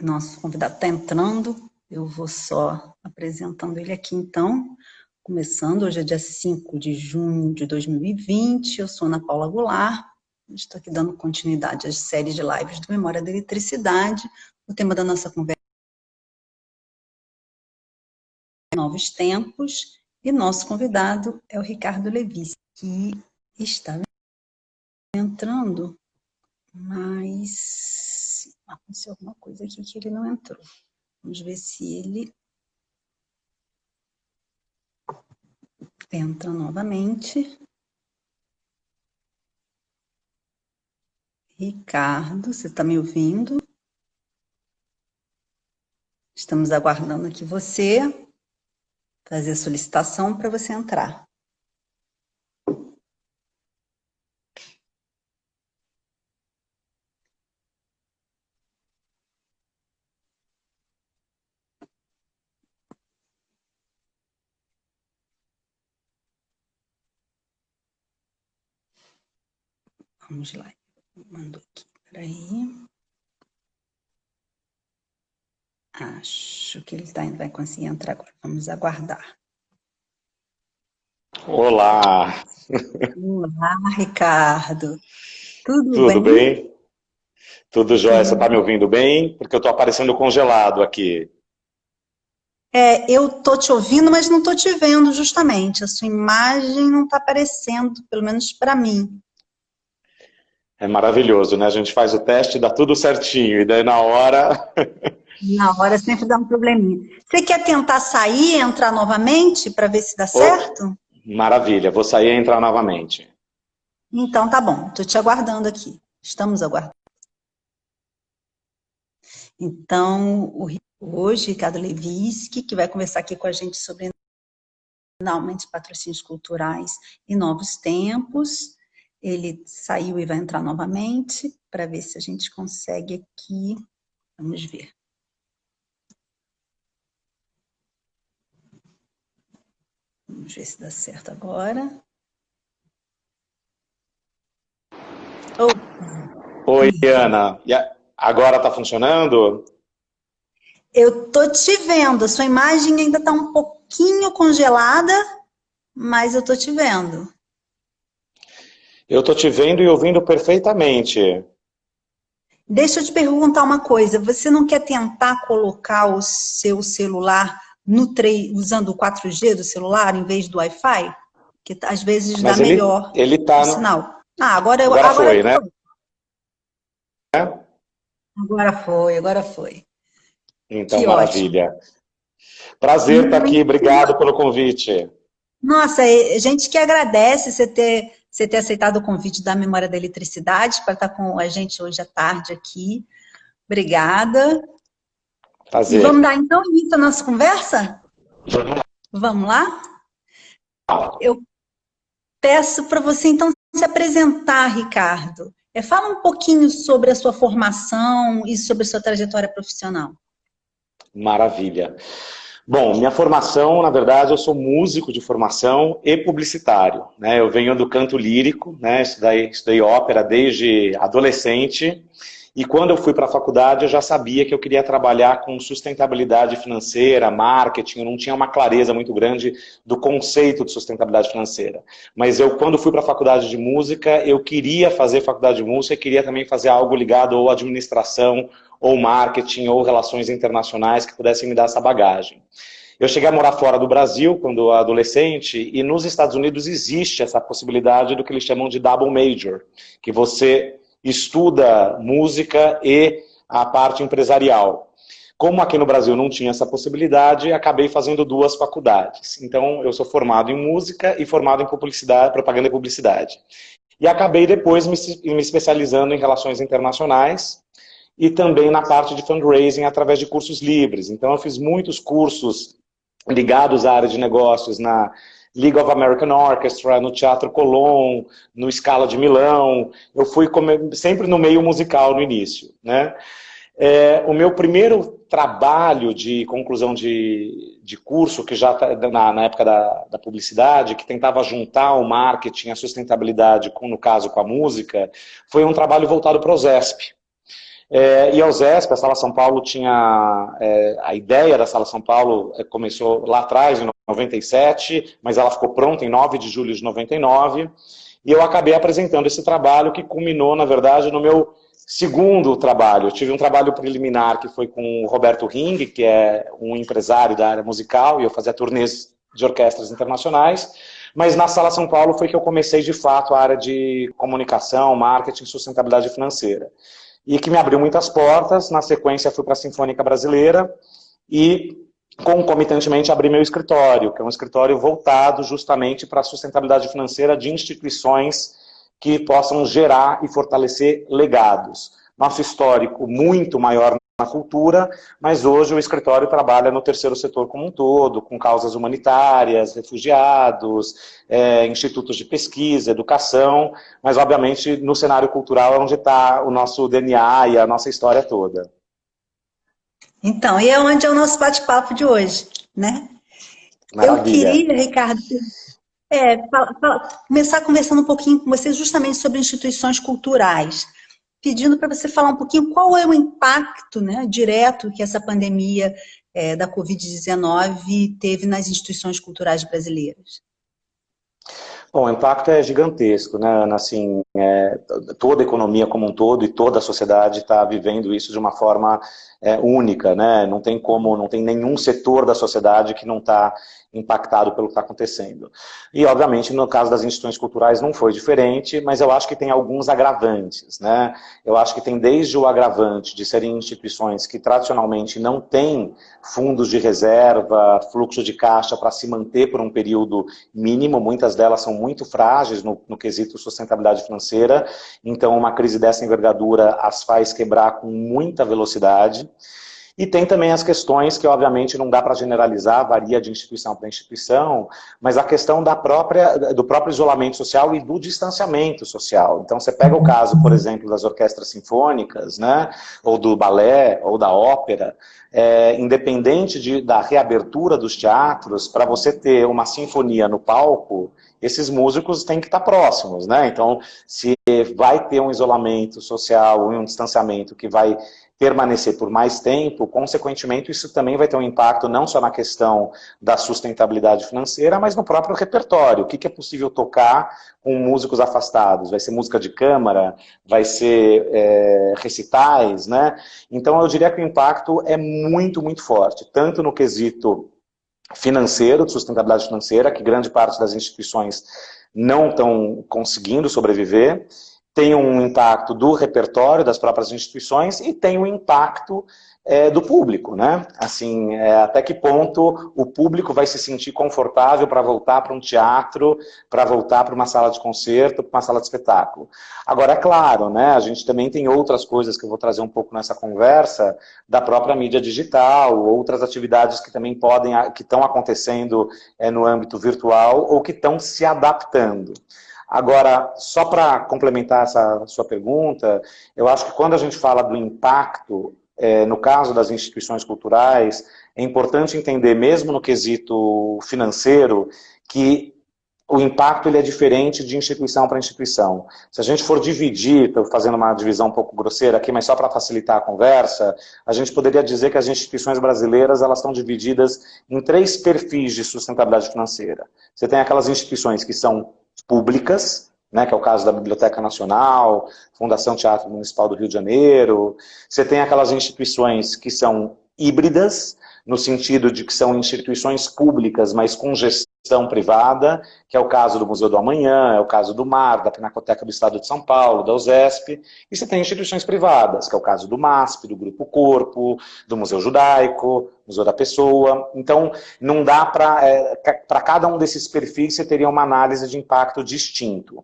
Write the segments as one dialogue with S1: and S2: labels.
S1: Nosso convidado está entrando, eu vou só apresentando ele aqui então. Começando, hoje é dia 5 de junho de 2020, eu sou Ana Paula Goulart, estou aqui dando continuidade às séries de lives do Memória da Eletricidade. O tema da nossa conversa é Novos Tempos, e nosso convidado é o Ricardo Levis, que está entrando, mas aconteceu alguma coisa aqui que ele não entrou. Vamos ver se ele entra novamente. Ricardo, você está me ouvindo? Estamos aguardando aqui você fazer a solicitação para você entrar. Vamos lá. Mandou aqui, peraí. Acho que ele vai conseguir entrar agora. Vamos aguardar.
S2: Olá!
S1: Olá, Ricardo.
S2: Tudo bem? Tudo jóia. Você
S1: Sim.
S2: está me ouvindo bem? Porque eu estou aparecendo congelado aqui.
S1: Eu estou te ouvindo, mas não estou te vendo justamente. A sua imagem não está aparecendo, pelo menos para mim.
S2: É maravilhoso, né? A gente faz o teste e dá tudo certinho. E daí na hora...
S1: Na hora sempre dá um probleminha. Você quer tentar sair e entrar novamente para ver se dá certo?
S2: Maravilha, vou sair e entrar novamente.
S1: Então tá bom, estou te aguardando aqui. Estamos aguardando. Então, hoje, Ricardo Levinsky, que vai conversar aqui com a gente sobre finalmente patrocínios culturais e novos tempos. Ele saiu e vai entrar novamente para ver se a gente consegue aqui. Vamos ver. Vamos ver se dá certo agora.
S2: Oi, Ana. Agora está funcionando?
S1: Eu tô te vendo. A sua imagem ainda está um pouquinho congelada, mas eu tô te vendo.
S2: Eu estou te vendo e ouvindo perfeitamente.
S1: Deixa eu te perguntar uma coisa. Você não quer tentar colocar o seu celular usando o 4G do celular em vez do Wi-Fi? Que às vezes dá
S2: Mas
S1: melhor
S2: ele tá
S1: o sinal. Agora
S2: foi, né?
S1: Agora foi.
S2: Então,
S1: Que ótimo.
S2: maravilha. Prazer estar aqui. Obrigado pelo convite.
S1: Nossa, a gente que agradece você ter aceitado o convite da Memória da Eletricidade para estar com a gente hoje à tarde aqui. Obrigada.
S2: Prazer.
S1: E vamos dar então início à nossa conversa? Vamos lá? Eu peço para você então se apresentar, Ricardo. Fala um pouquinho sobre a sua formação e sobre a sua trajetória profissional.
S2: Maravilha. Bom, minha formação, na verdade, eu sou músico de formação e publicitário, né? Eu venho do canto lírico, né? Estudei ópera desde adolescente, e quando eu fui para a faculdade eu já sabia que eu queria trabalhar com sustentabilidade financeira, marketing. Eu não tinha uma clareza muito grande do conceito de sustentabilidade financeira. Mas eu, quando fui para a faculdade de música, eu queria fazer faculdade de música e queria também fazer algo ligado ou à administração, ou marketing, ou relações internacionais que pudessem me dar essa bagagem. Eu cheguei a morar fora do Brasil quando adolescente, e nos Estados Unidos existe essa possibilidade do que eles chamam de double major, que você estuda música e a parte empresarial. Como aqui no Brasil não tinha essa possibilidade, acabei fazendo duas faculdades. Então, eu sou formado em música e formado em publicidade, propaganda e publicidade. E acabei depois me especializando em relações internacionais, e também na parte de fundraising através de cursos livres. Então eu fiz muitos cursos ligados à área de negócios na League of American Orchestra, no Teatro Colón, no Scala de Milão. Eu fui sempre no meio musical no início, né? O meu primeiro trabalho de conclusão de curso, que já na época da publicidade, que tentava juntar o marketing, a sustentabilidade, no caso com a música, foi um trabalho voltado para o OSESP. E a USESP, a Sala São Paulo tinha... a ideia da Sala São Paulo começou lá atrás, em 97, mas ela ficou pronta em 9 de julho de 99, e eu acabei apresentando esse trabalho que culminou, na verdade, no meu segundo trabalho. Eu tive um trabalho preliminar que foi com o Roberto Ring, que é um empresário da área musical, e eu fazia turnês de orquestras internacionais, mas na Sala São Paulo foi que eu comecei, de fato, a área de comunicação, marketing e sustentabilidade financeira. E que me abriu muitas portas. Na sequência fui para a Sinfônica Brasileira e concomitantemente abri meu escritório, que é um escritório voltado justamente para a sustentabilidade financeira de instituições que possam gerar e fortalecer legados. Nosso histórico muito maior na cultura, mas hoje o escritório trabalha no terceiro setor como um todo, com causas humanitárias, refugiados, institutos de pesquisa, educação, mas obviamente no cenário cultural é onde está o nosso DNA e a nossa história toda.
S1: Então, e é onde é o nosso bate-papo de hoje, né?
S2: Maravilha.
S1: Eu queria, Ricardo, começar conversando um pouquinho com você justamente sobre instituições culturais, pedindo para você falar um pouquinho qual é o impacto, né, direto que essa pandemia da Covid-19 teve nas instituições culturais brasileiras.
S2: Bom, o impacto é gigantesco, né, Ana? Assim, toda a economia como um todo e toda a sociedade está vivendo isso de uma forma única, né? Não tem como, não tem nenhum setor da sociedade que não está impactado pelo que está acontecendo. E, obviamente, no caso das instituições culturais não foi diferente, mas eu acho que tem alguns agravantes, né? Eu acho que tem desde o agravante de serem instituições que tradicionalmente não têm fundos de reserva, fluxo de caixa para se manter por um período mínimo, muitas delas são muito frágeis no quesito sustentabilidade financeira, então uma crise dessa envergadura as faz quebrar com muita velocidade. E tem também as questões que, obviamente, não dá para generalizar, varia de instituição para instituição, mas a questão do próprio isolamento social e do distanciamento social. Então, você pega o caso, por exemplo, das orquestras sinfônicas, né, ou do balé, ou da ópera, independente da reabertura dos teatros, para você ter uma sinfonia no palco, esses músicos têm que estar próximos, né? Então, se vai ter um isolamento social e um distanciamento que vai permanecer por mais tempo, consequentemente isso também vai ter um impacto não só na questão da sustentabilidade financeira, mas no próprio repertório. O que é possível tocar com músicos afastados? Vai ser música de câmara? Vai ser recitais, né? Então eu diria que o impacto é muito, muito forte, tanto no quesito financeiro, de sustentabilidade financeira, que grande parte das instituições não estão conseguindo sobreviver, tem um impacto do repertório das próprias instituições e tem um impacto do público, né? Assim, até que ponto o público vai se sentir confortável para voltar para um teatro, para voltar para uma sala de concerto, para uma sala de espetáculo. Agora, é claro, né? A gente também tem outras coisas que eu vou trazer um pouco nessa conversa, da própria mídia digital, outras atividades que também que estão acontecendo no âmbito virtual ou que estão se adaptando. Agora, só para complementar essa sua pergunta, eu acho que quando a gente fala do impacto, no caso das instituições culturais, é importante entender, mesmo no quesito financeiro, que o impacto ele é diferente de instituição para instituição. Se a gente for dividir, estou fazendo uma divisão um pouco grosseira aqui, mas só para facilitar a conversa, a gente poderia dizer que as instituições brasileiras elas estão divididas em 3 perfis de sustentabilidade financeira. Você tem aquelas instituições que são públicas, né, que é o caso da Biblioteca Nacional, Fundação Teatro Municipal do Rio de Janeiro. Você tem aquelas instituições que são híbridas, no sentido de que são instituições públicas, mas com gestão privada, que é o caso do Museu do Amanhã, é o caso do MAR, da Pinacoteca do Estado de São Paulo, da USESP. E você tem instituições privadas, que é o caso do MASP, do Grupo Corpo, do Museu Judaico, Museu da Pessoa. Então, não dá para cada um desses perfis você teria uma análise de impacto distinto.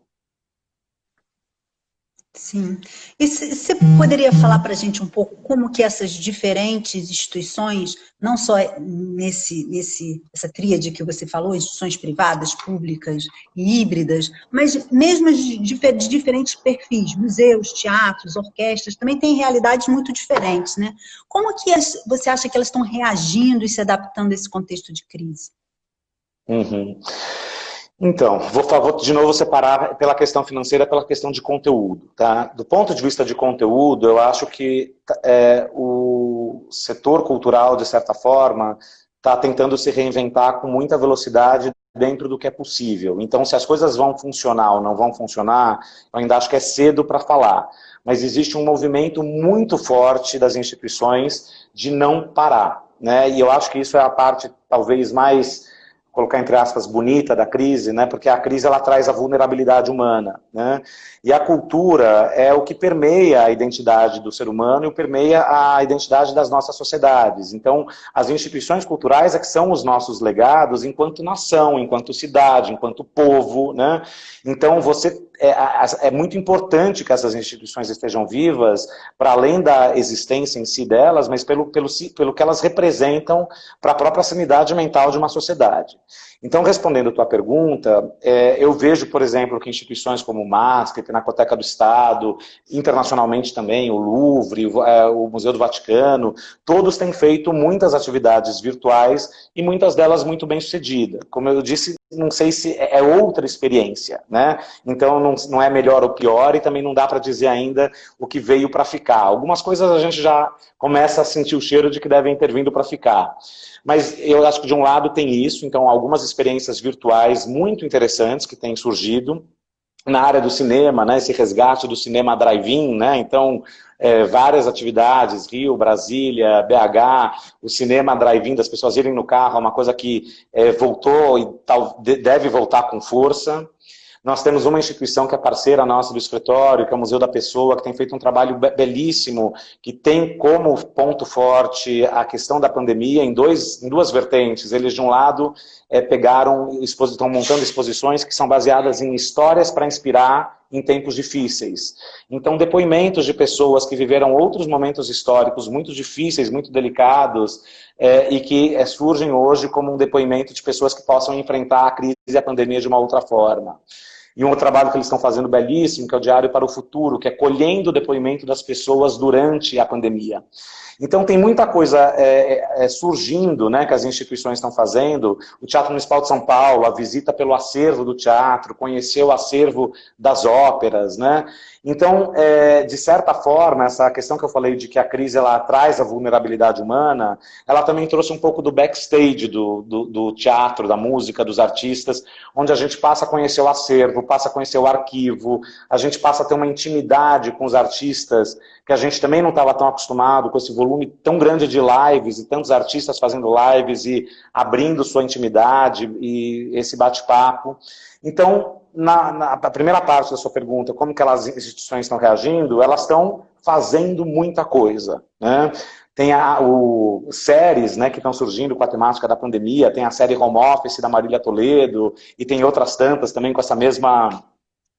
S1: Sim. E você poderia falar para a gente um pouco como que essas diferentes instituições, não só essa tríade que você falou, instituições privadas, públicas e híbridas, mas mesmo de diferentes perfis, museus, teatros, orquestras, também têm realidades muito diferentes, né? Como que você acha que elas estão reagindo e se adaptando a esse contexto de crise?
S2: Uhum. Então, vou de novo separar pela questão financeira, pela questão de conteúdo. Tá? Do ponto de vista de conteúdo, eu acho que o setor cultural, de certa forma, está tentando se reinventar com muita velocidade dentro do que é possível. Então, se as coisas vão funcionar ou não vão funcionar, eu ainda acho que é cedo para falar. Mas existe um movimento muito forte das instituições de não parar, né? E eu acho que isso é a parte, talvez, mais, colocar entre aspas, bonita da crise, né? Porque a crise ela traz a vulnerabilidade humana, né? E a cultura é o que permeia a identidade do ser humano e permeia a identidade das nossas sociedades. Então, as instituições culturais é que são os nossos legados enquanto nação, enquanto cidade, enquanto povo, né? Então, é muito importante que essas instituições estejam vivas, para além da existência em si delas, mas pelo que elas representam para a própria sanidade mental de uma sociedade. Então, respondendo a tua pergunta, eu vejo, por exemplo, que instituições como o MASP, a Pinacoteca do Estado, internacionalmente também, o Louvre, o Museu do Vaticano, todos têm feito muitas atividades virtuais e muitas delas muito bem-sucedidas. Como eu disse, não sei se é outra experiência, né? Então, não é melhor ou pior e também não dá para dizer ainda o que veio para ficar. Algumas coisas a gente já começa a sentir o cheiro de que devem ter vindo para ficar. Mas eu acho que de um lado tem isso, então algumas experiências virtuais muito interessantes que têm surgido na área do cinema, né, esse resgate do cinema drive-in, né, então várias atividades, Rio, Brasília, BH, o cinema drive-in, das pessoas irem no carro, é uma coisa que voltou e deve voltar com força. Nós temos uma instituição que é parceira nossa do escritório, que é o Museu da Pessoa, que tem feito um trabalho belíssimo, que tem como ponto forte a questão da pandemia em duas vertentes. Eles, de um lado, estão montando exposições que são baseadas em histórias para inspirar em tempos difíceis. Então, depoimentos de pessoas que viveram outros momentos históricos muito difíceis, muito delicados, e que surgem hoje como um depoimento de pessoas que possam enfrentar a crise e a pandemia de uma outra forma. E um outro trabalho que eles estão fazendo belíssimo, que é o Diário para o Futuro, que é colhendo o depoimento das pessoas durante a pandemia. Então tem muita coisa surgindo, né, que as instituições estão fazendo. O Teatro Municipal de São Paulo, a visita pelo acervo do teatro, conhecer o acervo das óperas, né? Então, de certa forma, essa questão que eu falei de que a crise ela traz a vulnerabilidade humana, ela também trouxe um pouco do backstage do teatro, da música, dos artistas, onde a gente passa a conhecer o acervo, passa a conhecer o arquivo, a gente passa a ter uma intimidade com os artistas, que a gente também não estava tão acostumado com esse volume tão grande de lives, e tantos artistas fazendo lives e abrindo sua intimidade e esse bate-papo. Então, na primeira parte da sua pergunta, como que as instituições estão reagindo, elas estão fazendo muita coisa, né? Tem séries, né, que estão surgindo com a temática da pandemia, tem a série Home Office da Marília Toledo, e tem outras tantas também com essa mesma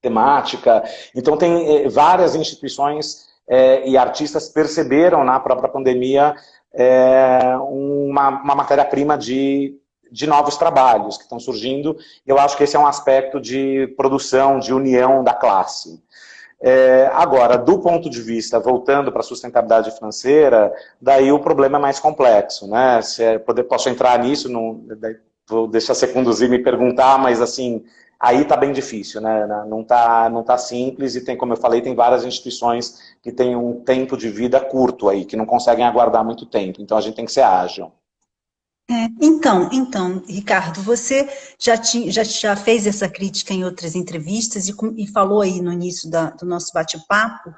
S2: temática. Então tem várias instituições e artistas perceberam na própria pandemia uma matéria-prima de novos trabalhos que estão surgindo. Eu acho que esse é um aspecto de produção, de união da classe. Agora, do ponto de vista, voltando para a sustentabilidade financeira, daí o problema é mais complexo, né? Posso entrar nisso, vou deixar você conduzir e me perguntar, mas assim, aí está bem difícil, né? Não tá simples e tem, como eu falei, tem várias instituições que têm um tempo de vida curto aí, que não conseguem aguardar muito tempo, então a gente tem que ser ágil.
S1: Então, Ricardo, você já fez essa crítica em outras entrevistas e falou aí no início do nosso bate-papo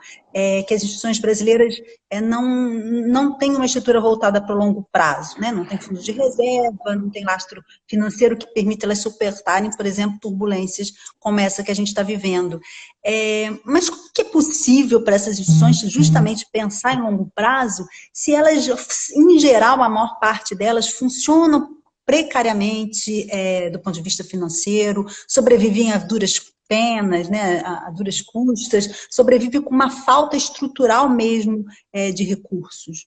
S1: que as instituições brasileiras não têm uma estrutura voltada para o longo prazo, né? Não tem fundo de reserva, não tem lastro financeiro que permita elas suportarem, por exemplo, turbulências como essa que a gente está vivendo. Mas como que é possível para essas instituições justamente pensar em longo prazo se elas, em geral, a maior parte delas funcionam precariamente do ponto de vista financeiro, sobrevivem a duras penas, né, a duras custas, sobrevive com uma falta estrutural mesmo de recursos?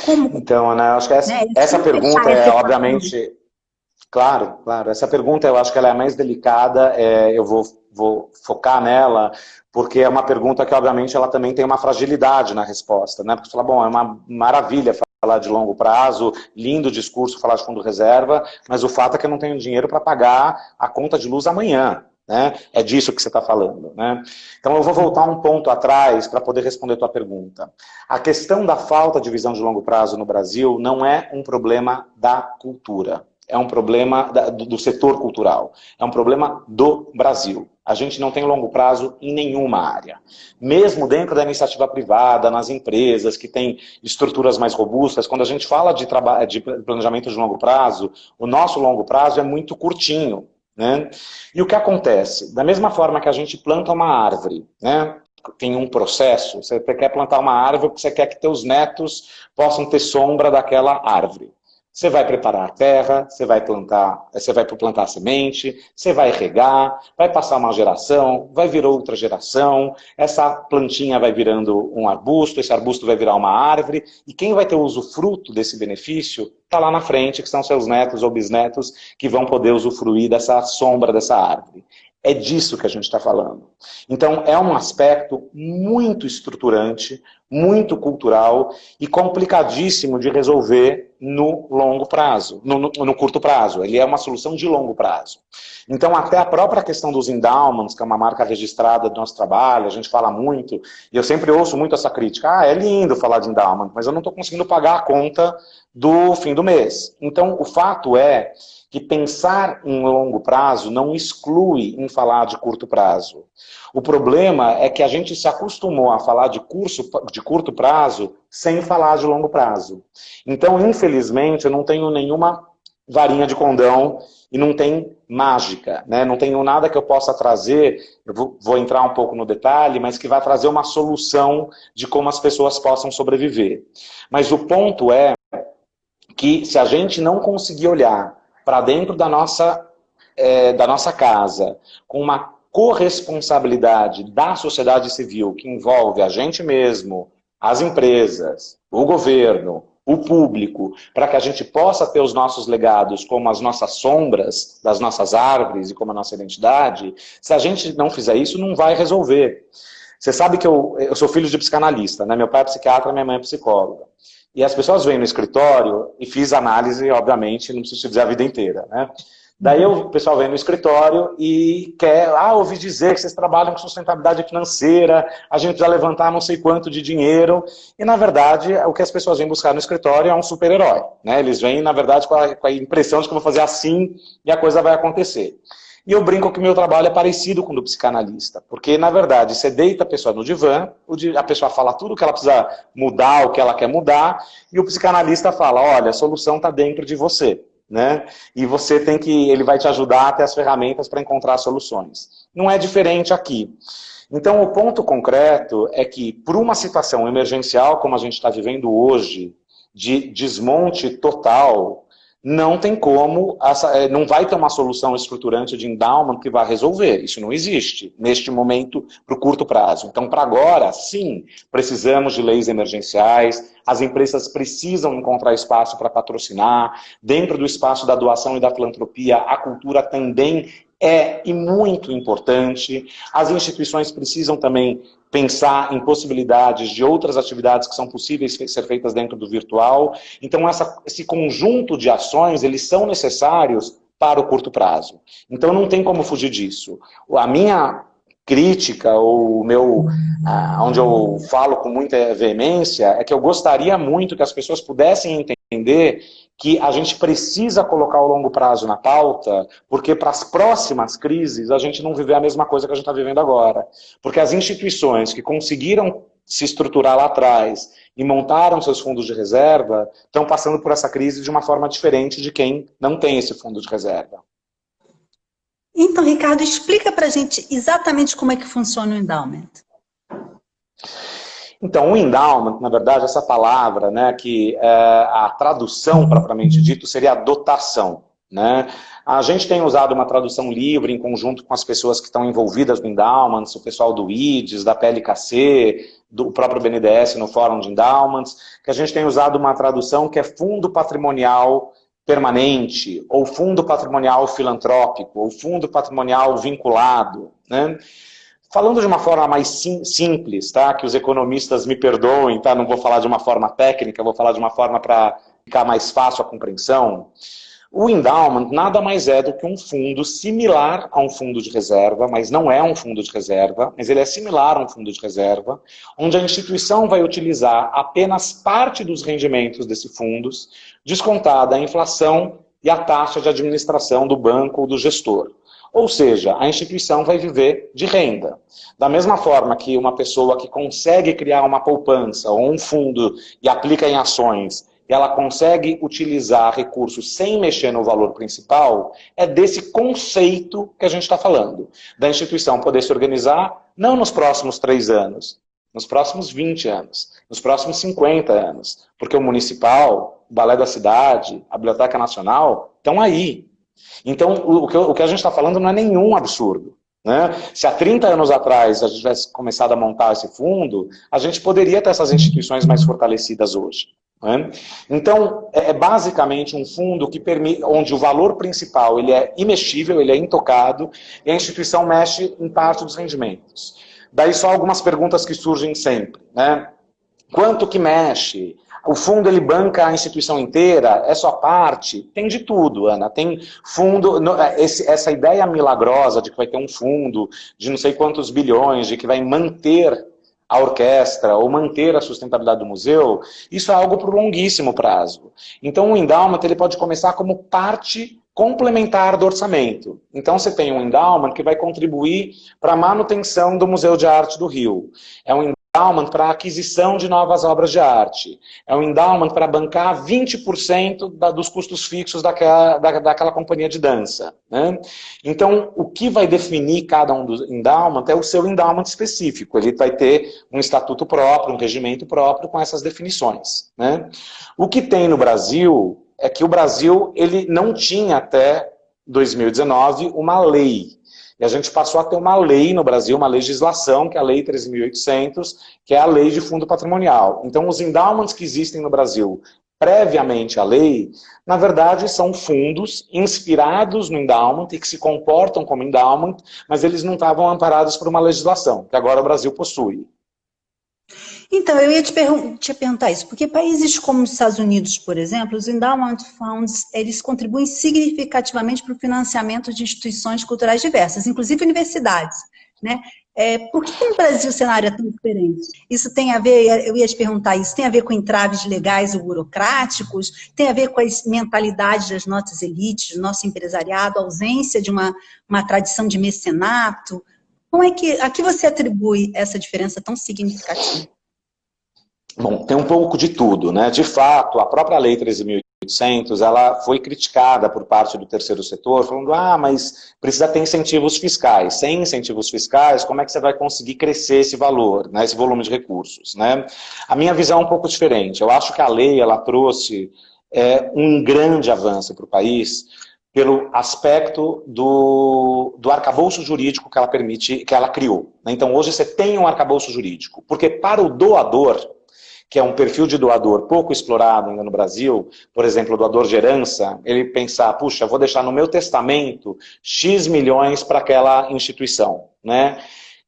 S1: Como,
S2: então, Ana, acho que
S1: né,
S2: essa
S1: como
S2: pergunta
S1: fechar essa equação?
S2: obviamente, claro, essa pergunta eu acho que ela é a mais delicada, eu vou focar nela, porque é uma pergunta que, obviamente, ela também tem uma fragilidade na resposta, né? Porque você fala, bom, é uma maravilha falar de longo prazo, lindo discurso falar de fundo reserva, mas o fato é que eu não tenho dinheiro para pagar a conta de luz amanhã. Né? É disso que você está falando. Né? Então eu vou voltar um ponto atrás para poder responder a tua pergunta. A questão da falta de visão de longo prazo no Brasil não é um problema da cultura, é um problema do setor cultural, é um problema do Brasil. A gente não tem longo prazo em nenhuma área. Mesmo dentro da iniciativa privada, nas empresas que têm estruturas mais robustas, quando a gente fala de planejamento de longo prazo, o nosso longo prazo é muito curtinho. Né? E o que acontece? Da mesma forma que a gente planta uma árvore, né? Tem um processo, você quer plantar uma árvore porque você quer que teus netos possam ter sombra daquela árvore. Você vai preparar a terra, você vai plantar a semente, você vai regar, vai passar uma geração, vai vir outra geração, essa plantinha vai virando um arbusto, esse arbusto vai virar uma árvore, e quem vai ter o usufruto desse benefício está lá na frente, que são seus netos ou bisnetos que vão poder usufruir dessa sombra dessa árvore. É disso que a gente está falando. Então, é um aspecto muito estruturante, muito cultural e complicadíssimo de resolver no longo prazo, no curto prazo. Ele é uma solução de longo prazo. Então, até a própria questão dos endowments, que é uma marca registrada do nosso trabalho, a gente fala muito, e eu sempre ouço muito essa crítica. Ah, é lindo falar de endowment, mas eu não estou conseguindo pagar a conta do fim do mês. Então, o fato é que pensar em longo prazo não exclui em falar de curto prazo. O problema é que a gente se acostumou a falar de curto prazo sem falar de longo prazo. Então, infelizmente, eu não tenho nenhuma varinha de condão e não tem mágica, né? Não tenho nada que eu possa trazer, eu vou entrar um pouco no detalhe, mas que vai trazer uma solução de como as pessoas possam sobreviver. Mas o ponto é que se a gente não conseguir olhar para dentro da nossa casa, com uma corresponsabilidade da sociedade civil, que envolve a gente mesmo, as empresas, o governo, o público, para que a gente possa ter os nossos legados como as nossas sombras das nossas árvores e como a nossa identidade, se a gente não fizer isso, não vai resolver. Você sabe que eu sou filho de psicanalista, né? Meu pai é psiquiatra, minha mãe é psicóloga. E as pessoas vêm no escritório e fiz análise, obviamente, não preciso te dizer a vida inteira, né? Daí o pessoal vem no escritório e quer, ouvi dizer que vocês trabalham com sustentabilidade financeira, a gente precisa levantar não sei quanto de dinheiro. E, na verdade, o que as pessoas vêm buscar no escritório é um super-herói, né? Eles vêm, na verdade, com a impressão de que eu vou fazer assim e a coisa vai acontecer. E eu brinco que o meu trabalho é parecido com o do psicanalista, porque, na verdade, você deita a pessoa no divã, a pessoa fala tudo o que ela precisa mudar, o que ela quer mudar, e o psicanalista fala, olha, a solução está dentro de você, né? E você ele vai te ajudar a ter as ferramentas para encontrar soluções. Não é diferente aqui. Então, o ponto concreto é que, por uma situação emergencial, como a gente está vivendo hoje, de desmonte total, não tem como, não vai ter uma solução estruturante de endowment que vai resolver. Isso não existe, neste momento, para o curto prazo. Então, para agora, sim, precisamos de leis emergenciais, as empresas precisam encontrar espaço para patrocinar, dentro do espaço da doação e da filantropia, a cultura também é e muito importante. As instituições precisam também pensar em possibilidades de outras atividades que são possíveis ser feitas dentro do virtual. Então, esse conjunto de ações, eles são necessários para o curto prazo. Então, não tem como fugir disso. A minha crítica, ou onde eu falo com muita veemência, é que eu gostaria muito que as pessoas pudessem entender que a gente precisa colocar o longo prazo na pauta, porque para as próximas crises a gente não viver a mesma coisa que a gente está vivendo agora. Porque as instituições que conseguiram se estruturar lá atrás e montaram seus fundos de reserva estão passando por essa crise de uma forma diferente de quem não tem esse fundo de reserva.
S1: Então, Ricardo, explica para a gente exatamente como é que funciona o endowment.
S2: Então, o endowment, na verdade, essa palavra, né, que a tradução, propriamente dito, seria a dotação. Né? A gente tem usado uma tradução livre em conjunto com as pessoas que estão envolvidas no endowments, o pessoal do IDES, da PLKC, do próprio BNDES no Fórum de Endowments, que a gente tem usado uma tradução que é Fundo Patrimonial Permanente, ou Fundo Patrimonial Filantrópico, ou Fundo Patrimonial Vinculado, né? Falando de uma forma mais simples, tá? Que os economistas me perdoem, tá? Não vou falar de uma forma técnica, vou falar de uma forma para ficar mais fácil a compreensão. O endowment nada mais é do que um fundo similar a um fundo de reserva, mas não é um fundo de reserva, mas ele é similar a um fundo de reserva, onde a instituição vai utilizar apenas parte dos rendimentos desses fundos, descontada a inflação e a taxa de administração do banco ou do gestor. Ou seja, a instituição vai viver de renda. Da mesma forma que uma pessoa que consegue criar uma poupança ou um fundo e aplica em ações, e ela consegue utilizar recursos sem mexer no valor principal, é desse conceito que a gente está falando. Da instituição poder se organizar, não nos próximos 3 anos, nos próximos 20 anos, nos próximos 50 anos. Porque o municipal, o balé da cidade, a Biblioteca Nacional, estão aí. Então, o que a gente está falando não é nenhum absurdo. Né? Se há 30 anos atrás a gente tivesse começado a montar esse fundo, a gente poderia ter essas instituições mais fortalecidas hoje. Né? Então, é basicamente um fundo que permite, onde o valor principal ele é imexível, ele é intocado, e a instituição mexe em parte dos rendimentos. Daí só algumas perguntas que surgem sempre. Né? Quanto que mexe? O fundo ele banca a instituição inteira? É só parte? Tem de tudo, Ana. Tem fundo... Essa ideia milagrosa de que vai ter um fundo de não sei quantos bilhões, de que vai manter a orquestra ou manter a sustentabilidade do museu, isso é algo por longuíssimo prazo. Então o endowment ele pode começar como parte complementar do orçamento. Então você tem um endowment que vai contribuir para a manutenção do Museu de Arte do Rio. É um endowment para a aquisição de novas obras de arte. É um endowment para bancar 20% dos custos fixos daquela companhia de dança. Né? Então, o que vai definir cada um dos endowment é o seu endowment específico. Ele vai ter um estatuto próprio, um regimento próprio com essas definições. Né? O que tem no Brasil é que o Brasil ele não tinha até 2019 uma lei. E a gente passou a ter uma lei no Brasil, uma legislação, que é a Lei 13.800, que é a Lei de Fundo Patrimonial. Então, os endowments que existem no Brasil, previamente à lei, na verdade, são fundos inspirados no endowment e que se comportam como endowment, mas eles não estavam amparados por uma legislação, que agora o Brasil possui.
S1: Então, eu ia te perguntar isso, porque países como os Estados Unidos, por exemplo, os endowment funds, eles contribuem significativamente para o financiamento de instituições culturais diversas, inclusive universidades, né? Por que no Brasil o cenário é tão diferente? Isso tem a ver, eu ia te perguntar isso, tem a ver com entraves legais ou burocráticos? Tem a ver com as mentalidades das nossas elites, do nosso empresariado, a ausência de uma tradição de mecenato? A que você atribui essa diferença tão significativa?
S2: Bom, tem um pouco de tudo, né? De fato, a própria Lei 13.800, ela foi criticada por parte do terceiro setor, falando, mas precisa ter incentivos fiscais. Sem incentivos fiscais, como é que você vai conseguir crescer esse valor, né? Esse volume de recursos, né? A minha visão é um pouco diferente. Eu acho que a lei, ela trouxe um grande avanço para o país, pelo aspecto do arcabouço jurídico que ela permite, que ela criou. Então, hoje você tem um arcabouço jurídico, porque para o doador, que é um perfil de doador pouco explorado ainda no Brasil, por exemplo, o doador de herança, ele pensar, puxa, vou deixar no meu testamento X milhões para aquela instituição, né?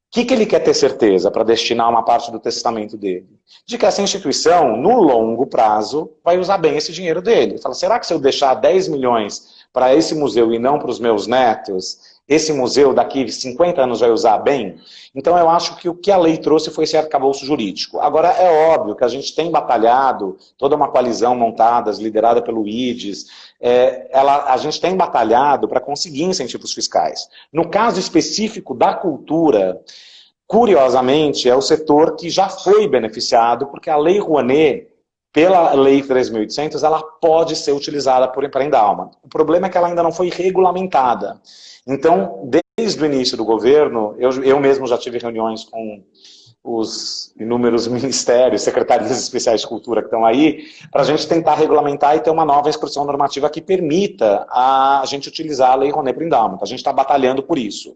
S2: O que ele quer ter certeza para destinar uma parte do testamento dele? De que essa instituição, no longo prazo, vai usar bem esse dinheiro dele. Fala, será que se eu deixar 10 milhões para esse museu e não para os meus netos, esse museu daqui 50 anos vai usar bem? Então eu acho que o que a lei trouxe foi esse arcabouço jurídico. Agora é óbvio que a gente tem batalhado, toda uma coalizão montada, liderada pelo IDES, a gente tem batalhado para conseguir incentivos fiscais. No caso específico da cultura, curiosamente, é o setor que já foi beneficiado, porque a Lei Rouanet, pela Lei 3.800, ela pode ser utilizada para endowment. O problema é que ela ainda não foi regulamentada. Então, desde o início do governo, eu mesmo já tive reuniões com os inúmeros ministérios, secretarias especiais de cultura que estão aí, para a gente tentar regulamentar e ter uma nova instrução normativa que permita a gente utilizar a Lei Rouanet para o endowment. A gente está batalhando por isso.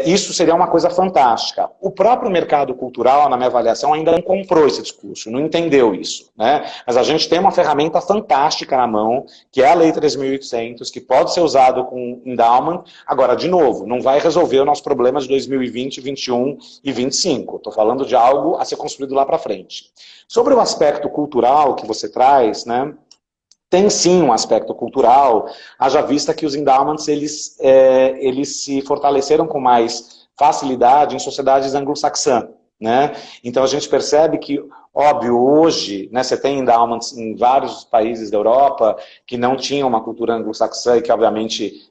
S2: Isso seria uma coisa fantástica. O próprio mercado cultural, na minha avaliação, ainda não comprou esse discurso, não entendeu isso, né? Mas a gente tem uma ferramenta fantástica na mão, que é a Lei 3.800, que pode ser usado com endowment. Agora, de novo, não vai resolver o nosso problema de 2020, 2021 e 2025. Estou falando de algo a ser construído lá para frente. Sobre o aspecto cultural que você traz, né? Tem sim um aspecto cultural, haja vista que os endowments eles se fortaleceram com mais facilidade em sociedades anglo-saxãs, né? Então a gente percebe que, óbvio, hoje, né, você tem endowments em vários países da Europa que não tinham uma cultura anglo-saxã e que, obviamente,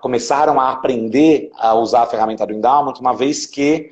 S2: começaram a aprender a usar a ferramenta do endowment, uma vez que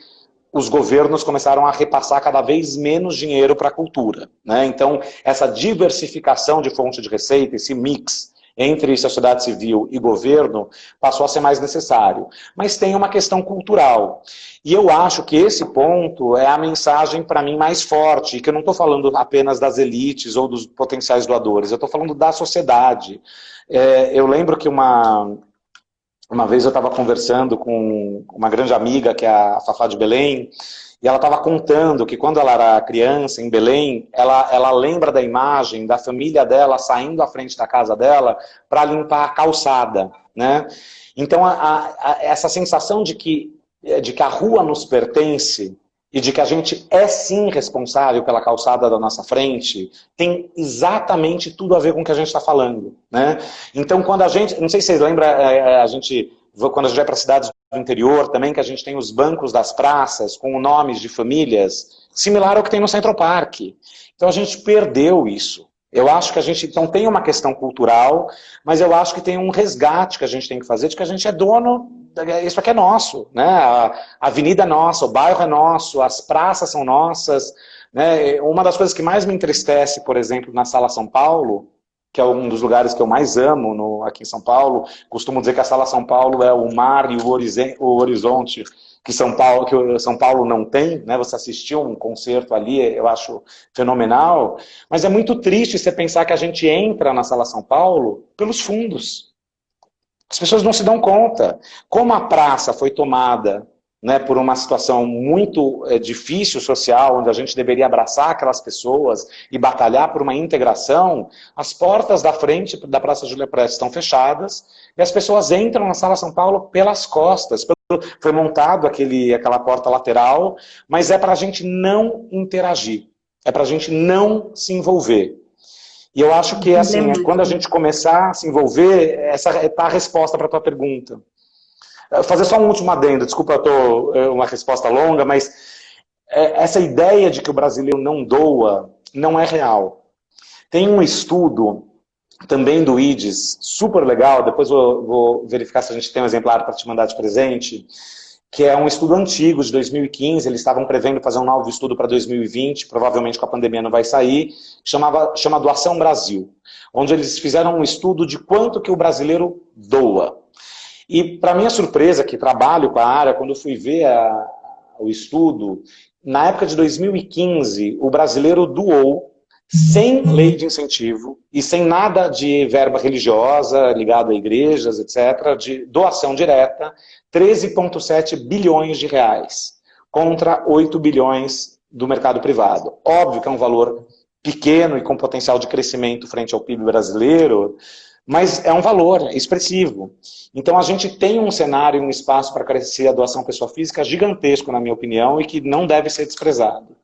S2: os governos começaram a repassar cada vez menos dinheiro para a cultura, né? Então, essa diversificação de fonte de receita, esse mix entre sociedade civil e governo, passou a ser mais necessário. Mas tem uma questão cultural. E eu acho que esse ponto é a mensagem, para mim, mais forte, que eu não estou falando apenas das elites ou dos potenciais doadores, eu estou falando da sociedade. Eu lembro que uma vez eu estava conversando com uma grande amiga, que é a Fafá de Belém, e ela estava contando que quando ela era criança, em Belém, ela lembra da imagem da família dela saindo à frente da casa dela para limpar a calçada, né? Então, essa sensação de que a rua nos pertence e de que a gente é sim responsável pela calçada da nossa frente, tem exatamente tudo a ver com o que a gente está falando, né? Então, quando a gente, não sei se vocês lembram, quando a gente vai para cidades do interior também, que a gente tem os bancos das praças com nomes de famílias, similar ao que tem no Central Park. Então a gente perdeu isso. Eu acho que a gente, então, tem uma questão cultural, mas eu acho que tem um resgate que a gente tem que fazer, de que a gente é dono, isso aqui é nosso, né? A avenida é nossa, o bairro é nosso, as praças são nossas, né? Uma das coisas que mais me entristece, por exemplo, na Sala São Paulo, que é um dos lugares que eu mais amo aqui em São Paulo, costumo dizer que a Sala São Paulo é o mar e o horizonte que São Paulo não tem, né? Você assistiu um concerto ali, eu acho fenomenal, mas é muito triste você pensar que a gente entra na Sala São Paulo pelos fundos. As pessoas não se dão conta. Como a praça foi tomada, né, por uma situação muito difícil social, onde a gente deveria abraçar aquelas pessoas e batalhar por uma integração, as portas da frente da Praça Júlia Prestes estão fechadas e as pessoas entram na Sala São Paulo pelas costas. Foi montado aquela porta lateral, mas é para a gente não interagir, é para a gente não se envolver. E eu acho que assim, quando a gente começar a se envolver, essa está a resposta para a tua pergunta. Vou fazer só um último adendo, desculpa, uma resposta longa, mas essa ideia de que o brasileiro não doa não é real. Tem um estudo também do IDES, super legal, depois vou verificar se a gente tem um exemplar para te mandar de presente, que é um estudo antigo, de 2015, eles estavam prevendo fazer um novo estudo para 2020, provavelmente com a pandemia não vai sair, chama Doação Brasil, onde eles fizeram um estudo de quanto que o brasileiro doa. E, para minha surpresa, que trabalho com a área, quando eu fui ver o estudo, na época de 2015, o brasileiro doou, sem lei de incentivo e sem nada de verba religiosa ligada a igrejas, etc., de doação direta, 13,7 bilhões de reais, contra 8 bilhões do mercado privado. Óbvio que é um valor pequeno e com potencial de crescimento frente ao PIB brasileiro, mas é um valor expressivo. Então a gente tem um cenário, um espaço para crescer a doação pessoa física gigantesco, na minha opinião, e que não deve ser desprezado.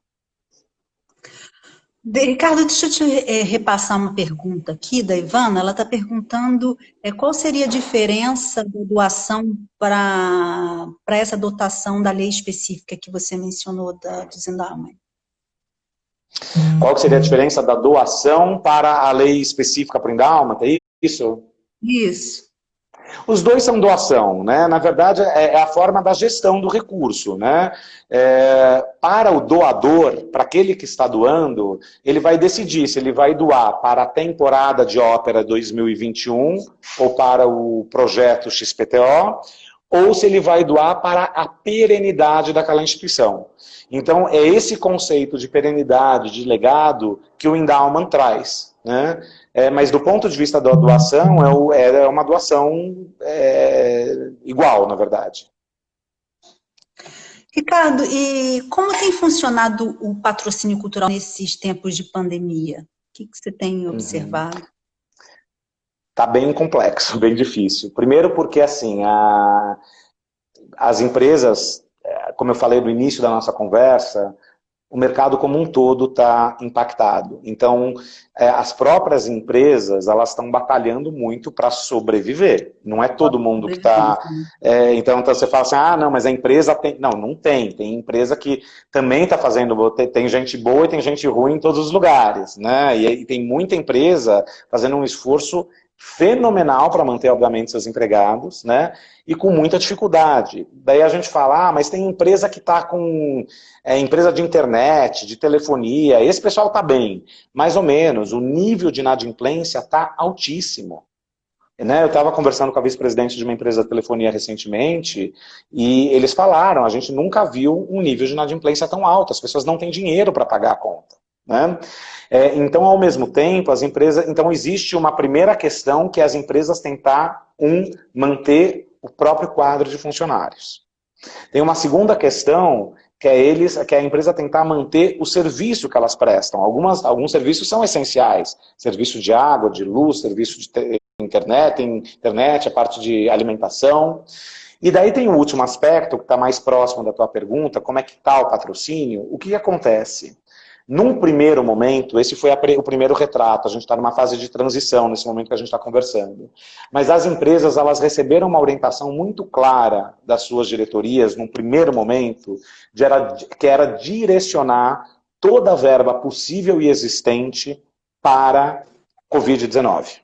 S1: Ricardo, deixa eu te repassar uma pergunta aqui da Ivana. Ela está perguntando qual seria a diferença da doação para essa dotação da lei específica que você mencionou dos endowment.
S2: Qual que seria a diferença da doação para a lei específica para o endowment? É isso?
S1: Isso.
S2: Os dois são doação, né? Na verdade, é a forma da gestão do recurso, né? Para o doador, para aquele que está doando, ele vai decidir se ele vai doar para a temporada de ópera 2021 ou para o projeto XPTO, ou se ele vai doar para a perenidade daquela instituição. Então, é esse conceito de perenidade, de legado, que o Endowment traz, né? Mas do ponto de vista da doação, é uma doação igual, na verdade.
S1: Ricardo, e como tem funcionado o patrocínio cultural nesses tempos de pandemia? O que você tem observado?
S2: Tá bem complexo, bem difícil. Primeiro porque, assim, as empresas, como eu falei no início da nossa conversa, o mercado como um todo está impactado. Então, as próprias empresas, elas estão batalhando muito para sobreviver. Não é todo mundo que está... Então, você fala assim, não, mas a empresa tem... Não, não tem. Tem empresa que também está fazendo... Tem gente boa e tem gente ruim em todos os lugares, né? E tem muita empresa fazendo um esforço fenomenal para manter, obviamente, seus empregados, né? E com muita dificuldade. Daí a gente fala, mas tem empresa que está com... empresa de internet, de telefonia, esse pessoal está bem. Mais ou menos, o nível de inadimplência está altíssimo. Né? Eu estava conversando com a vice-presidente de uma empresa de telefonia recentemente, e eles falaram, a gente nunca viu um nível de inadimplência tão alto, as pessoas não têm dinheiro para pagar a conta. Né? Então, ao mesmo tempo, as empresas... Então, existe uma primeira questão que é as empresas tentar, manter o próprio quadro de funcionários. Tem uma segunda questão, que é a empresa tentar manter o serviço que elas prestam. Alguns serviços são essenciais. Serviço de água, de luz, serviço de internet, a parte de alimentação. E daí tem o último aspecto, que está mais próximo da tua pergunta, como é que está o patrocínio? O que acontece? Num primeiro momento, esse foi o primeiro retrato, a gente está numa fase de transição nesse momento que a gente está conversando. Mas as empresas, elas receberam uma orientação muito clara das suas diretorias, num primeiro momento, que era direcionar toda a verba possível e existente para Covid-19.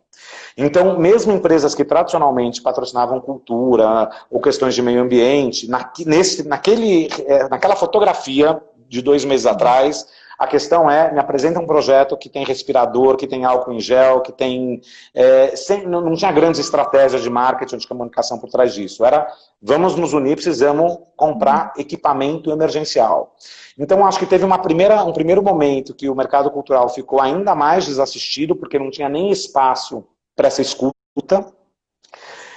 S2: Então, mesmo empresas que tradicionalmente patrocinavam cultura ou questões de meio ambiente, naquela fotografia de 2 meses atrás, a questão me apresenta um projeto que tem respirador, que tem álcool em gel, que tem... não tinha grandes estratégias de marketing ou de comunicação por trás disso. Era, vamos nos unir, precisamos comprar equipamento emergencial. Então, acho que teve um primeiro momento que o mercado cultural ficou ainda mais desassistido, porque não tinha nem espaço para essa escuta.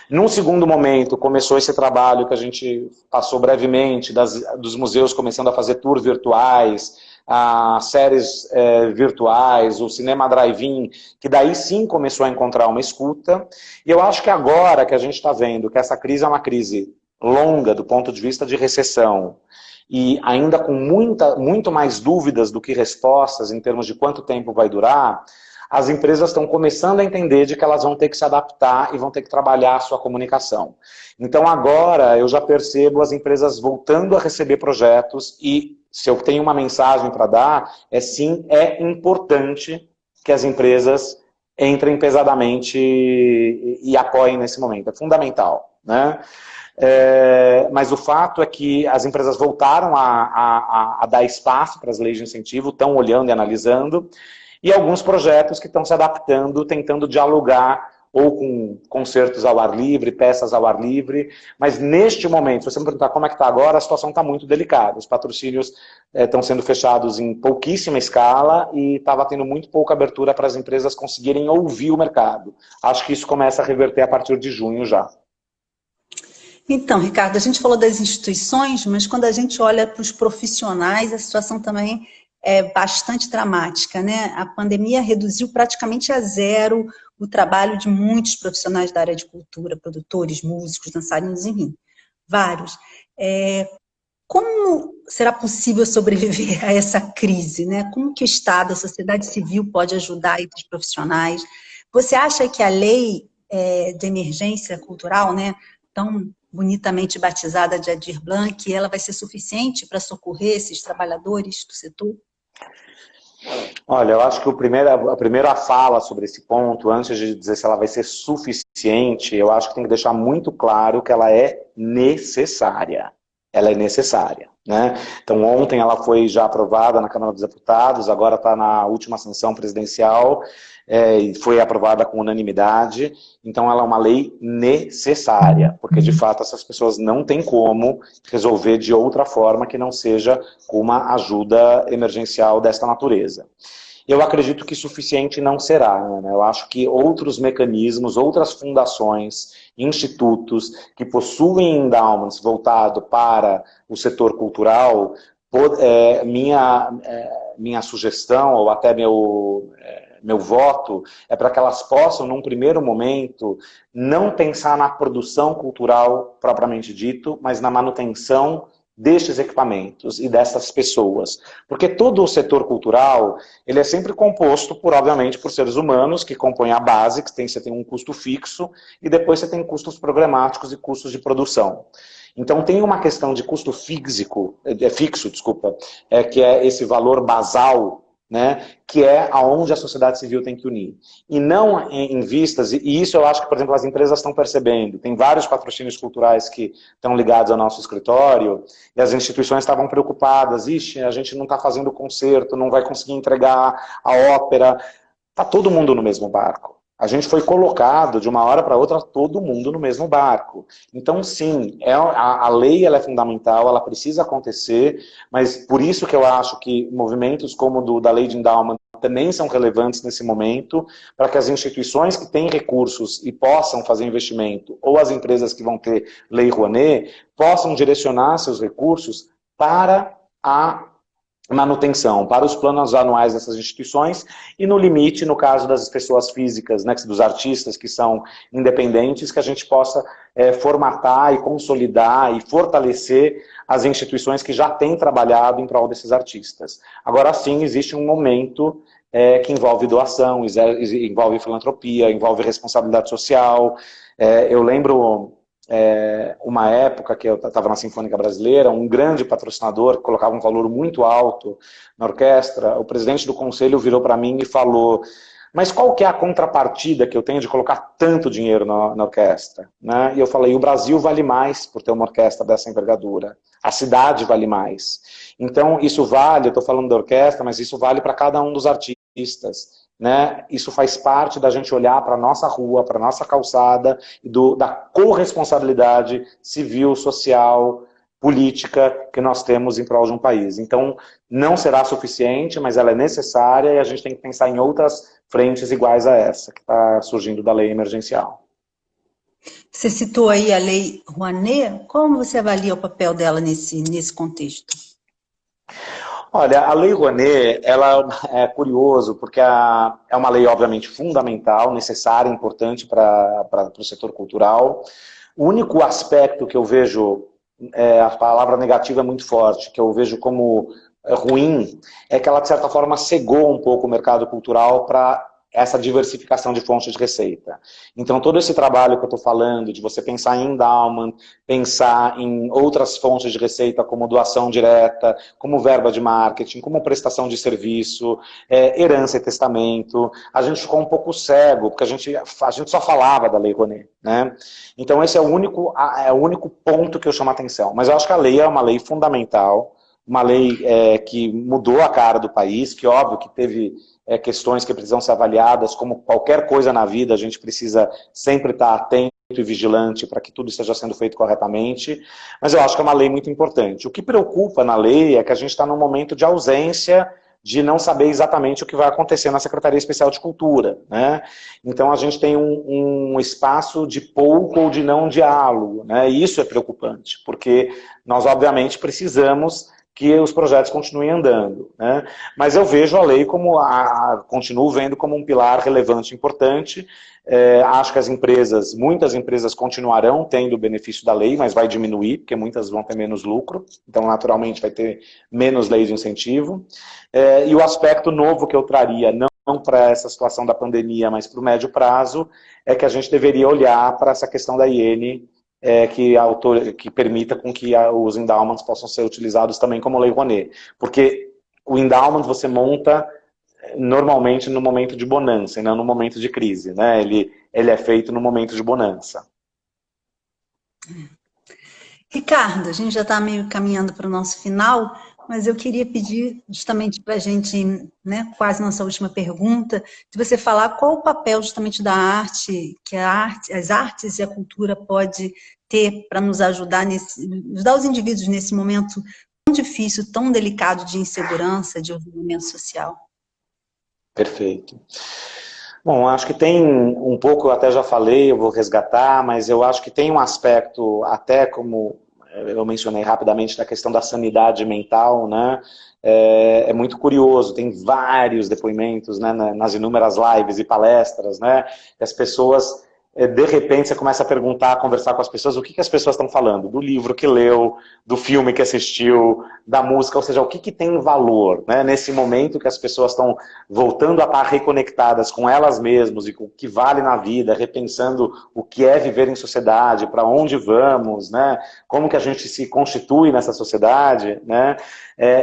S2: Num segundo momento, começou esse trabalho que a gente passou brevemente, dos museus começando a fazer tours virtuais, séries virtuais, o cinema drive-in, que daí sim começou a encontrar uma escuta. E eu acho que agora que a gente está vendo que essa crise é uma crise longa do ponto de vista de recessão, e ainda com muito mais dúvidas do que respostas em termos de quanto tempo vai durar, as empresas estão começando a entender de que elas vão ter que se adaptar e vão ter que trabalhar a sua comunicação. Então agora eu já percebo as empresas voltando a receber projetos e se eu tenho uma mensagem para dar, sim, é importante que as empresas entrem pesadamente e apoiem nesse momento. É fundamental, né? Mas o fato é que as empresas voltaram a dar espaço para as leis de incentivo, estão olhando e analisando, e alguns projetos que estão se adaptando, tentando dialogar ou com concertos ao ar livre, peças ao ar livre, mas neste momento, se você me perguntar como é que está agora, a situação está muito delicada. Os patrocínios estão sendo fechados em pouquíssima escala e estava tendo muito pouca abertura para as empresas conseguirem ouvir o mercado. Acho que isso começa a reverter a partir de junho já.
S1: Então, Ricardo, a gente falou das instituições, mas quando a gente olha para os profissionais, a situação também é bastante dramática, né? A pandemia reduziu praticamente a zero o trabalho de muitos profissionais da área de cultura, produtores, músicos, dançarinos, enfim, vários. Como será possível sobreviver a essa crise, né? Como que o Estado, a sociedade civil pode ajudar esses profissionais? Você acha que a lei de emergência cultural, né, tão bonitamente batizada de Aldir Blanc, ela vai ser suficiente para socorrer esses trabalhadores do setor?
S2: Olha, eu acho que a primeira fala sobre esse ponto, antes de dizer se ela vai ser suficiente, eu acho que tem que deixar muito claro que ela é necessária. ela é necessária, né? Então ontem ela foi já aprovada na Câmara dos Deputados, agora está na última sanção presidencial, e foi aprovada com unanimidade, então ela é uma lei necessária, porque de fato essas pessoas não têm como resolver de outra forma que não seja com uma ajuda emergencial desta natureza. Eu acredito que suficiente não será, né? Eu acho que outros mecanismos, outras fundações, institutos que possuem endowments voltado para o setor cultural, minha sugestão, ou até meu voto, é para que elas possam, num primeiro momento, não pensar na produção cultural propriamente dito, mas na manutenção destes equipamentos e dessas pessoas. Porque todo o setor cultural, ele é sempre composto, obviamente, por seres humanos, que compõem a base, que você tem um custo fixo, e depois você tem custos programáticos e custos de produção. Então tem uma questão de custo fixo, que é esse valor basal, né, que é aonde a sociedade civil tem que unir. E não em vistas, e isso eu acho que, por exemplo, as empresas estão percebendo. Tem vários patrocínios culturais que estão ligados ao nosso escritório, e as instituições estavam preocupadas. Ixi, a gente não está fazendo concerto, não vai conseguir entregar a ópera. Está todo mundo no mesmo barco. A gente foi colocado, de uma hora para outra, todo mundo no mesmo barco. Então, sim, a lei ela é fundamental, ela precisa acontecer, mas por isso que eu acho que movimentos como o da lei de endowment também são relevantes nesse momento, para que as instituições que têm recursos e possam fazer investimento, ou as empresas que vão ter lei Rouanet, possam direcionar seus recursos para a manutenção, para os planos anuais dessas instituições e no limite, no caso das pessoas físicas, né, dos artistas que são independentes, que a gente possa formatar e consolidar e fortalecer as instituições que já têm trabalhado em prol desses artistas. Agora sim, existe um momento que envolve doação, envolve filantropia, envolve responsabilidade social. Eu lembro uma época que eu estava na Sinfônica Brasileira, um grande patrocinador que colocava um valor muito alto na orquestra, o presidente do conselho virou para mim e falou: mas qual que é a contrapartida que eu tenho de colocar tanto dinheiro na orquestra? Né? E eu falei: o Brasil vale mais por ter uma orquestra dessa envergadura, a cidade vale mais. Então isso vale, eu estou falando da orquestra, mas isso vale para cada um dos artistas. Né? Isso faz parte da gente olhar para a nossa rua, para a nossa calçada, e da corresponsabilidade civil, social, política que nós temos em prol de um país. Então, não será suficiente, mas ela é necessária e a gente tem que pensar em outras frentes iguais a essa, que está surgindo da lei emergencial.
S1: Você citou aí a lei Rouanet, como você avalia o papel dela nesse contexto?
S2: Olha, a Lei Rouanet, ela é curioso, porque é uma lei, obviamente, fundamental, necessária, importante para o setor cultural. O único aspecto que eu vejo, a palavra negativa é muito forte, que eu vejo como ruim, é que ela, de certa forma, cegou um pouco o mercado cultural para essa diversificação de fontes de receita. Então, todo esse trabalho que eu estou falando, de você pensar em endowment, pensar em outras fontes de receita, como doação direta, como verba de marketing, como prestação de serviço, herança e testamento, a gente ficou um pouco cego, porque a gente só falava da Lei Rouanet, né? Então, esse é o único ponto que eu chamo a atenção. Mas eu acho que a lei é uma lei fundamental, uma lei que mudou a cara do país, que óbvio que teve questões que precisam ser avaliadas, como qualquer coisa na vida, a gente precisa sempre estar atento e vigilante para que tudo esteja sendo feito corretamente, mas eu acho que é uma lei muito importante. O que preocupa na lei é que a gente está num momento de ausência de não saber exatamente o que vai acontecer na Secretaria Especial de Cultura, né? Então a gente tem um espaço de pouco ou de não diálogo, né? E isso é preocupante, porque nós obviamente precisamos que os projetos continuem andando, né? Mas eu vejo a lei como, continuo vendo como um pilar relevante e importante. Acho que muitas empresas continuarão tendo o benefício da lei, mas vai diminuir, porque muitas vão ter menos lucro, então naturalmente vai ter menos leis de incentivo. E o aspecto novo que eu traria, não para essa situação da pandemia, mas para o médio prazo, é que a gente deveria olhar para essa questão da iene, que permita com que os endowments possam ser utilizados também como Lei Rouanet. Porque o endowment você monta normalmente no momento de bonança, e não no momento de crise, né? Ele é feito no momento de bonança.
S1: Ricardo, a gente já está meio caminhando para o nosso final, mas eu queria pedir justamente para a gente, né, quase nossa última pergunta, de você falar qual o papel justamente da arte, que as artes e a cultura pode ter para nos ajudar ajudar os indivíduos nesse momento tão difícil, tão delicado de insegurança, de isolamento social.
S2: Perfeito. Bom, acho que tem um pouco, eu até já falei, eu vou resgatar, mas eu acho que tem um aspecto, até como eu mencionei rapidamente, da questão da sanidade mental, né? É muito curioso, tem vários depoimentos, né, nas inúmeras lives e palestras, né? Que as pessoas, de repente, você começa a perguntar, a conversar com as pessoas, o que as pessoas estão falando? Do livro que leu, do filme que assistiu, da música, ou seja, o que tem valor, né? Nesse momento que as pessoas estão voltando a estar reconectadas com elas mesmas e com o que vale na vida, repensando o que é viver em sociedade, para onde vamos, né? Como que a gente se constitui nessa sociedade, né?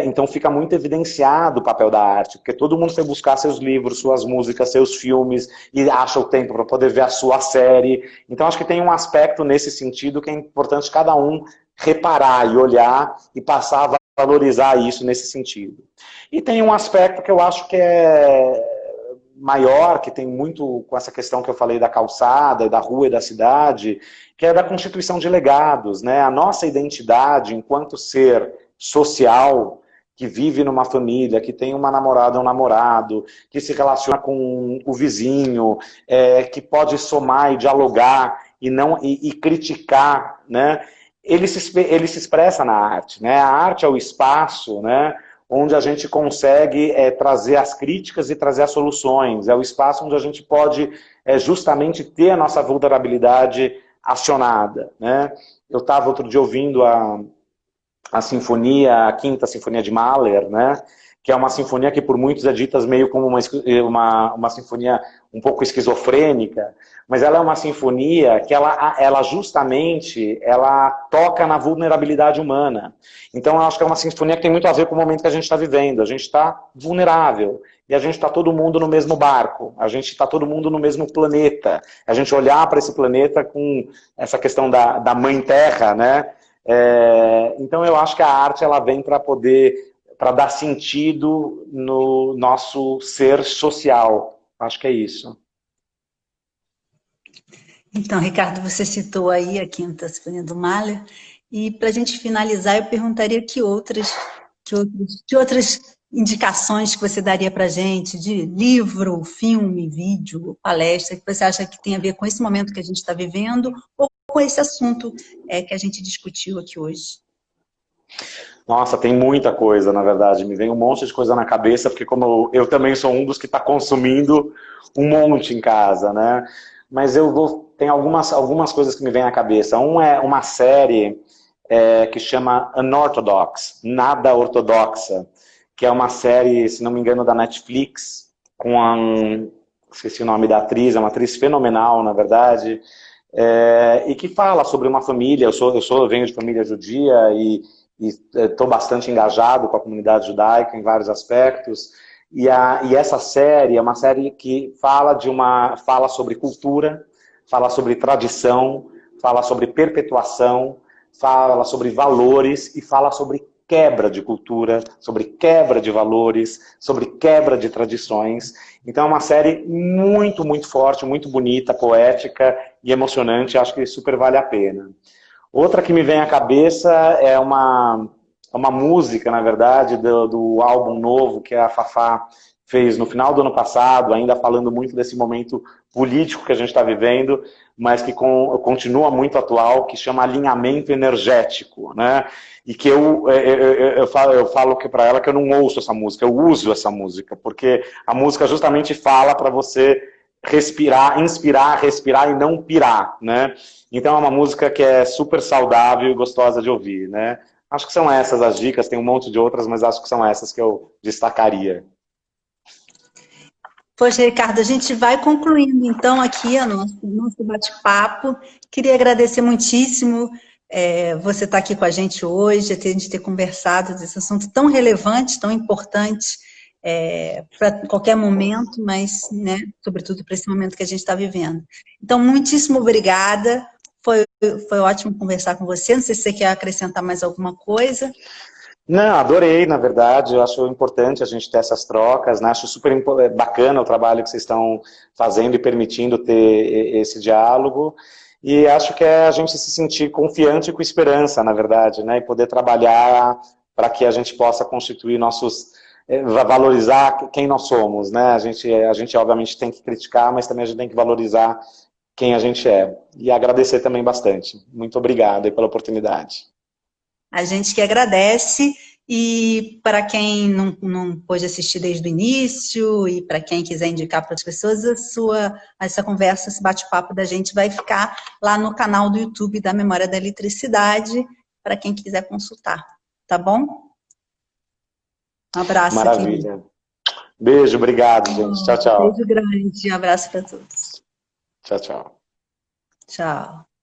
S2: Então fica muito evidenciado o papel da arte, porque todo mundo foi buscar seus livros, suas músicas, seus filmes, e acha o tempo para poder ver a sua série. Então acho que tem um aspecto nesse sentido que é importante cada um reparar e olhar e passar a valorizar isso nesse sentido. E tem um aspecto que eu acho que é maior, que tem muito com essa questão que eu falei da calçada, da rua e da cidade, que é da constituição de legados, né? A nossa identidade enquanto ser social, que vive numa família, que tem uma namorada ou um namorado, que se relaciona com o vizinho, que pode somar e dialogar e criticar, né? Ele se expressa na arte, né? A arte é o espaço, né, onde a gente consegue trazer as críticas e trazer as soluções. É o espaço onde a gente pode justamente ter a nossa vulnerabilidade acionada, né? Eu estava outro dia ouvindo a sinfonia, a Quinta Sinfonia de Mahler, né? Que é uma sinfonia que por muitos é dita meio como uma sinfonia um pouco esquizofrênica, mas ela é uma sinfonia que ela justamente ela toca na vulnerabilidade humana. Então eu acho que é uma sinfonia que tem muito a ver com o momento que a gente está vivendo. A gente está vulnerável e a gente está todo mundo no mesmo barco, a gente está todo mundo no mesmo planeta. A gente olhar para esse planeta com essa questão da mãe terra, né? Então eu acho que a arte ela vem para dar sentido no nosso ser social. Acho que é isso.
S1: Então, Ricardo, você citou aí a Quinta Sinfonia do Mahler, e para a gente finalizar, eu perguntaria que outras indicações que você daria para a gente, de livro, filme, vídeo, palestra, que você acha que tem a ver com esse momento que a gente está vivendo, ou com esse assunto que a gente discutiu aqui hoje?
S2: Nossa, tem muita coisa, na verdade. Me vem um monte de coisa na cabeça, porque como eu também sou um dos que está consumindo um monte em casa, né? Mas tem algumas coisas que me vêm à cabeça. Um é uma série que chama Unorthodox, Nada Ortodoxa, que é uma série, se não me engano, da Netflix, esqueci o nome da atriz, é uma atriz fenomenal, na verdade, e que fala sobre uma família. Eu venho de família judia e estou bastante engajado com a comunidade judaica em vários aspectos. E essa série é uma série que fala sobre cultura, fala sobre tradição, fala sobre perpetuação, fala sobre valores e fala sobre quebra de cultura, sobre quebra de valores, sobre quebra de tradições. Então é uma série muito, muito forte, muito bonita, poética e emocionante. Acho que super vale a pena. Outra que me vem à cabeça é uma música, na verdade, do álbum novo que a Fafá fez no final do ano passado, ainda falando muito desse momento político que a gente está vivendo, mas que continua muito atual, que chama Alinhamento Energético, né? E que eu falo que para ela que eu não ouço essa música, eu uso essa música, porque a música justamente fala para você respirar, inspirar, respirar e não pirar, né? Então é uma música que é super saudável e gostosa de ouvir, né? Acho que são essas as dicas, tem um monte de outras, mas acho que são essas que eu destacaria.
S1: Poxa, Ricardo, a gente vai concluindo então aqui o nosso bate-papo. Queria agradecer muitíssimo você estar aqui com a gente hoje, a gente ter conversado desse assunto tão relevante, tão importante para qualquer momento, mas, né, sobretudo para esse momento que a gente está vivendo. Então, muitíssimo obrigada. Foi foi ótimo conversar com você. Não sei se você quer acrescentar mais alguma coisa.
S2: Não, adorei, na verdade, eu acho importante a gente ter essas trocas, né? Acho super bacana o trabalho que vocês estão fazendo e permitindo ter esse diálogo, e acho que é a gente se sentir confiante e com esperança, na verdade, né? E poder trabalhar para que a gente possa constituir nossos, valorizar quem nós somos, né? A gente obviamente tem que criticar, mas também a gente tem que valorizar quem a gente é, e agradecer também bastante. Muito obrigado aí pela oportunidade.
S1: A gente que agradece, e para quem não pôde assistir desde o início, e para quem quiser indicar para as pessoas, essa conversa, esse bate-papo da gente vai ficar lá no canal do YouTube da Memória da Eletricidade, para quem quiser consultar, tá bom? Um abraço, querido.
S2: Maravilha. Beijo, obrigado, gente. Tchau,
S1: Beijo
S2: tchau.
S1: grande, um abraço para todos.
S2: Tchau, tchau.
S1: Tchau.